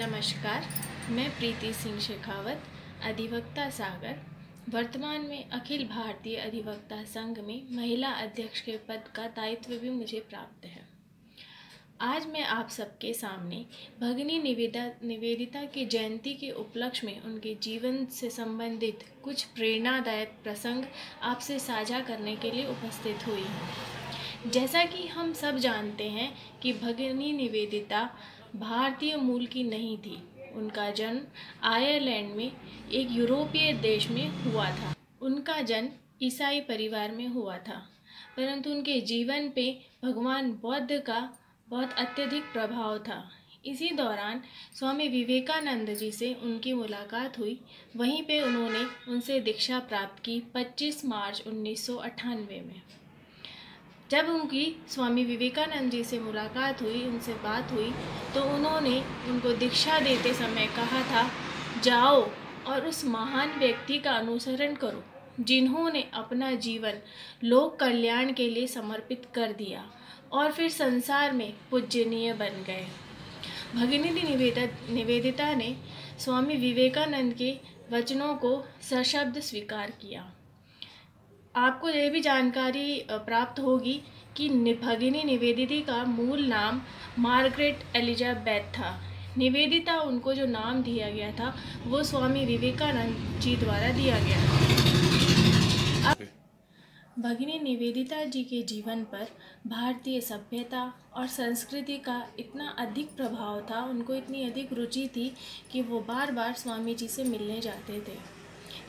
नमस्कार, मैं प्रीति सिंह शेखावत, अधिवक्ता सागर, वर्तमान में अखिल भारतीय अधिवक्ता संघ में महिला अध्यक्ष के पद का दायित्व भी मुझे प्राप्त है। आज मैं आप सबके सामने भगिनी निवेदिता की जयंती के उपलक्ष्य में उनके जीवन से संबंधित कुछ प्रेरणादायक प्रसंग आपसे साझा करने के लिए उपस्थित हुई हूँ। जैसा कि हम सब जानते हैं कि भगिनी निवेदिता भारतीय मूल की नहीं थी। उनका जन्म आयरलैंड में एक यूरोपीय देश में हुआ था। उनका जन्म ईसाई परिवार में हुआ था, परंतु उनके जीवन पे भगवान बुद्ध का बहुत अत्यधिक प्रभाव था। इसी दौरान स्वामी विवेकानंद जी से उनकी मुलाकात हुई। वहीं पे उन्होंने उनसे दीक्षा प्राप्त की 25 मार्च 1998 में। जब उनकी स्वामी विवेकानंद जी से मुलाकात हुई, उनसे बात हुई, तो उन्होंने उनको दीक्षा देते समय कहा था, जाओ और उस महान व्यक्ति का अनुसरण करो जिन्होंने अपना जीवन लोक कल्याण के लिए समर्पित कर दिया और फिर संसार में पूजनीय बन गए। भगिनी निवेदिता ने स्वामी विवेकानंद के वचनों को सशब्द स्वीकार किया। आपको यह भी जानकारी प्राप्त होगी कि भगिनी निवेदिता का मूल नाम मार्गरेट एलिजाबेथ था। निवेदिता उनको जो नाम दिया गया था वो स्वामी विवेकानंद जी द्वारा दिया गया था। अब भगिनी निवेदिता जी के जीवन पर भारतीय सभ्यता और संस्कृति का इतना अधिक प्रभाव था, उनको इतनी अधिक रुचि थी कि वो बार बार स्वामी जी से मिलने जाते थे।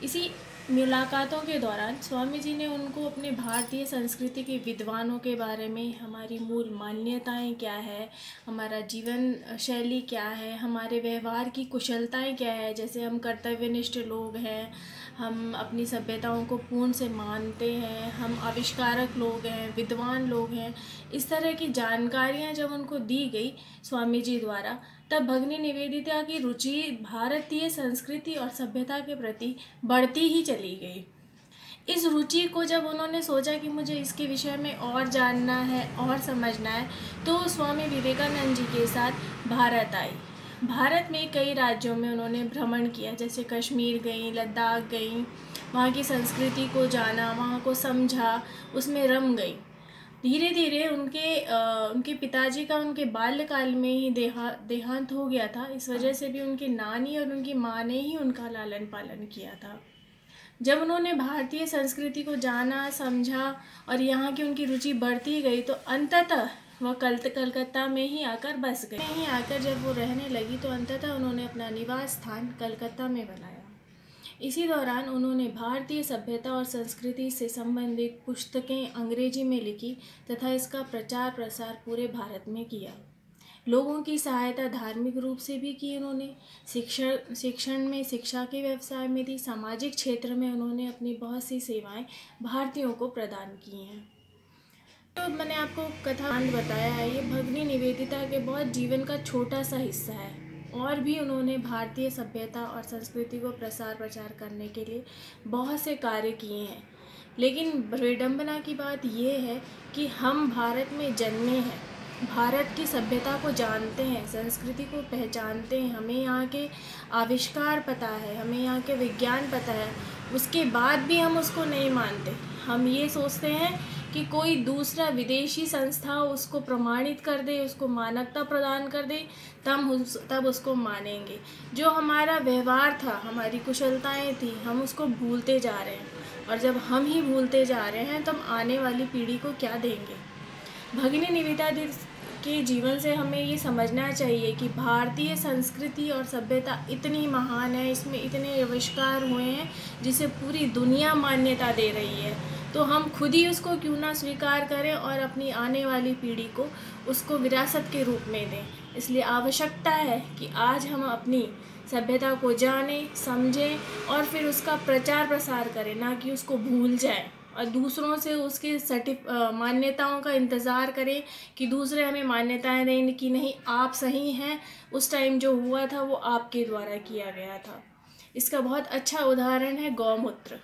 इसी मुलाकातों के दौरान स्वामी जी ने उनको अपने भारतीय संस्कृति के विद्वानों के बारे में, हमारी मूल मान्यताएं क्या है, हमारा जीवन शैली क्या है, हमारे व्यवहार की कुशलताएं क्या है, जैसे हम कर्तव्यनिष्ठ लोग हैं, हम अपनी सभ्यताओं को पूर्ण से मानते हैं, हम आविष्कारक लोग हैं, विद्वान लोग हैं, इस तरह की जानकारियां जब उनको दी गई स्वामी जी द्वारा, तब भगिनी निवेदिता की रुचि भारतीय संस्कृति और सभ्यता के प्रति बढ़ती ही चली गई। इस रुचि को जब उन्होंने सोचा कि मुझे इसके विषय में और जानना है और समझना है, तो स्वामी विवेकानंद जी के साथ भारत आई। भारत में कई राज्यों में उन्होंने भ्रमण किया, जैसे कश्मीर गई, लद्दाख गई, वहाँ की संस्कृति को जाना, वहाँ को समझा, उसमें रम गई। धीरे धीरे उनके पिताजी का उनके बाल्यकाल में ही देहांत हो गया था। इस वजह से भी उनकी नानी और उनकी माँ ने ही उनका लालन पालन किया था। जब उन्होंने भारतीय संस्कृति को जाना, समझा और यहाँ की उनकी रुचि बढ़ती गई, तो अंततः वह कलकत्ता में ही आकर बस गए। यहीं आकर जब वो रहने लगी, तो अंततः उन्होंने अपना निवास स्थान कलकत्ता में बनाया। इसी दौरान उन्होंने भारतीय सभ्यता और संस्कृति से संबंधित पुस्तकें अंग्रेजी में लिखी तथा इसका प्रचार प्रसार पूरे भारत में किया। लोगों की सहायता धार्मिक रूप से भी की उन्होंने, शिक्षण में, शिक्षा के व्यवसाय में थी, सामाजिक क्षेत्र में उन्होंने अपनी बहुत सी सेवाएं भारतीयों को प्रदान की हैं। तो मैंने आपको कथाखंड बताया है, ये भगिनी निवेदिता के बहुत जीवन का छोटा सा हिस्सा है। और भी उन्होंने भारतीय सभ्यता और संस्कृति को प्रसार प्रचार करने के लिए बहुत से कार्य किए हैं। लेकिन विडंबना की बात यह है कि हम भारत में जन्मे हैं, भारत की सभ्यता को जानते हैं, संस्कृति को पहचानते हैं, हमें यहाँ के आविष्कार पता है, हमें यहाँ के विज्ञान पता है, उसके बाद भी हम उसको नहीं मानते। हम ये सोचते हैं कि कोई दूसरा विदेशी संस्था उसको प्रमाणित कर दे, उसको मानकता प्रदान कर दे, तब उसको मानेंगे। जो हमारा व्यवहार था, हमारी कुशलताएं थी, हम उसको भूलते जा रहे हैं। और जब हम ही भूलते जा रहे हैं, तो हम आने वाली पीढ़ी को क्या देंगे। भगिनी निवेदिता के जीवन से हमें ये समझना चाहिए कि भारतीय संस्कृति और सभ्यता इतनी महान है, इसमें इतने आविष्कार हुए हैं जिसे पूरी दुनिया मान्यता दे रही है। तो हम खुद ही उसको क्यों ना स्वीकार करें और अपनी आने वाली पीढ़ी को उसको विरासत के रूप में दें। इसलिए आवश्यकता है कि आज हम अपनी सभ्यता को जानें, समझें और फिर उसका प्रचार प्रसार करें, ना कि उसको भूल जाएं और दूसरों से उसके मान्यताओं का इंतज़ार करें कि दूसरे हमें मान्यताएं दें कि नहीं, आप सही हैं, उस टाइम जो हुआ था वो आपके द्वारा किया गया था। इसका बहुत अच्छा उदाहरण है गौमूत्र।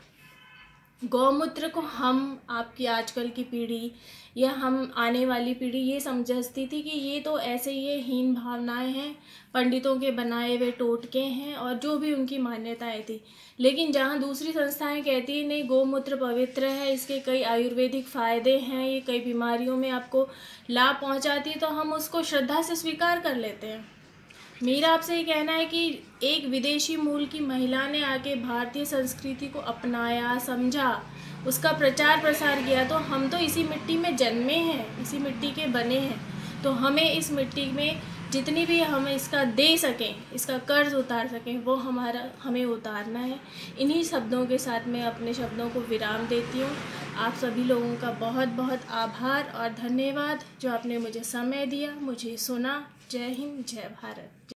गौमूत्र को हम आपकी आजकल की पीढ़ी या हम आने वाली पीढ़ी ये समझती थी कि ये तो ऐसे ये हीन भावनाएं हैं, पंडितों के बनाए हुए टोटके हैं और जो भी उनकी मान्यताएं थी। लेकिन जहाँ दूसरी संस्थाएं कहती हैं नहीं गौमूत्र पवित्र है, इसके कई आयुर्वेदिक फ़ायदे हैं, ये कई बीमारियों में आपको लाभ पहुँचाती है, तो हम उसको श्रद्धा से स्वीकार कर लेते हैं। मेरा आपसे ये कहना है कि एक विदेशी मूल की महिला ने आके भारतीय संस्कृति को अपनाया, समझा, उसका प्रचार प्रसार किया, तो हम तो इसी मिट्टी में जन्मे हैं, इसी मिट्टी के बने हैं, तो हमें इस मिट्टी में जितनी भी हम इसका दे सकें, इसका कर्ज उतार सकें, वो हमें उतारना है। इन्हीं शब्दों के साथ मैं अपने शब्दों को विराम देती हूँ। आप सभी लोगों का बहुत बहुत आभार और धन्यवाद जो आपने मुझे समय दिया, मुझे सुना। जय हिंद, जय भारत।